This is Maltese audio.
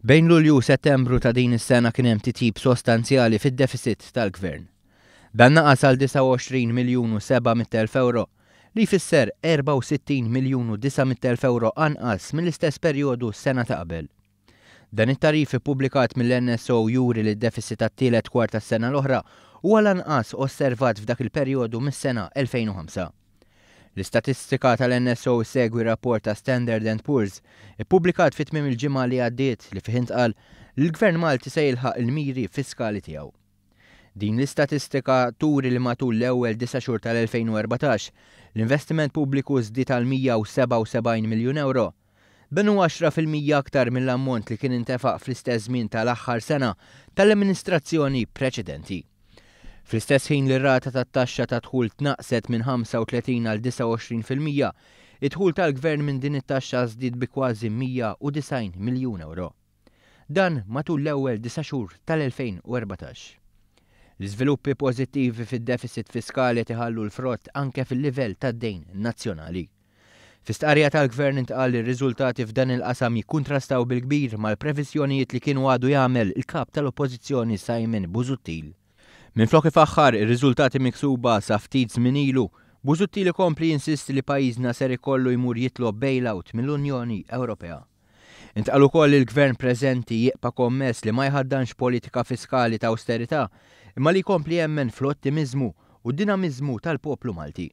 Bejn Lulju u Settembru ta' din is-sena kien hemm titjib sostanzjali fid-deficit tal-Gvern. Dan naqas għal 29,700,000 euro li jfisser 64,900,000 euro anqas mill-istess perjodu s-sena ta' qabel. Dan it-tarif ippubblikat mill-NSO juri li d-deficit tat-tielet kwart tas-sena l-oħra huwa l-anqas osservat f'dak il-perjodu mis-sena 2005. L-istatistika tal-NSO segwi rapport ta' Standard & Poor's ippubblikat fit-tmiem il-ġimgħa li għaddiet li fih intqal li l-Gvern Malti se jilħaq il-miri fiskali tiegħu. Din l-istatistika turi li matul l-ewwel 9 xhur tal-2014 l-investiment pubbliku żdied għal 177 miljun euro. Benu 10% aktar mill-ammont li kien intefaq fl-istess żmien tal-aħħar sena tal-amministrazzjoni preċedenti. Fl-istess ħin li r-rata tat-taxxa ta' dħul tnaqset minn 35 għal 29%, id-dħul tal-Gvern minn din it-taxxa żdied bi kważi 190 miljun euro. Dan matul l-ewwel 9 xhur tal-2014. L-iżviluppi pożittivi fid-deficit fiskali tiħallu l-frott anke fil-livell tad-dejn nazzjonali. Fis-stqarrija tal-Gvern intqal li r-riżultati f'dan il-qasam jikkuntrastaw bil-kbir mal-previżjonijiet li kienu għadu jagħmel il-kap tal-Oppożizzjoni Simon Busuttil. Minflok ifaħħar ir-riżultati miksuba sa ftit żmien ilu, Busuttil ikompli jinsisti li pajjiżna ser ikollu jmur jitlob bailout mill-Unjoni Ewropea. Intqal ukoll il-Gvern preżenti jibqa' kommess li ma jħaddanx politika fiskali ta' austerità, imma li jkompli jemmen fl-ottimiżmu u d-dinamiżmu tal-poplu Malti.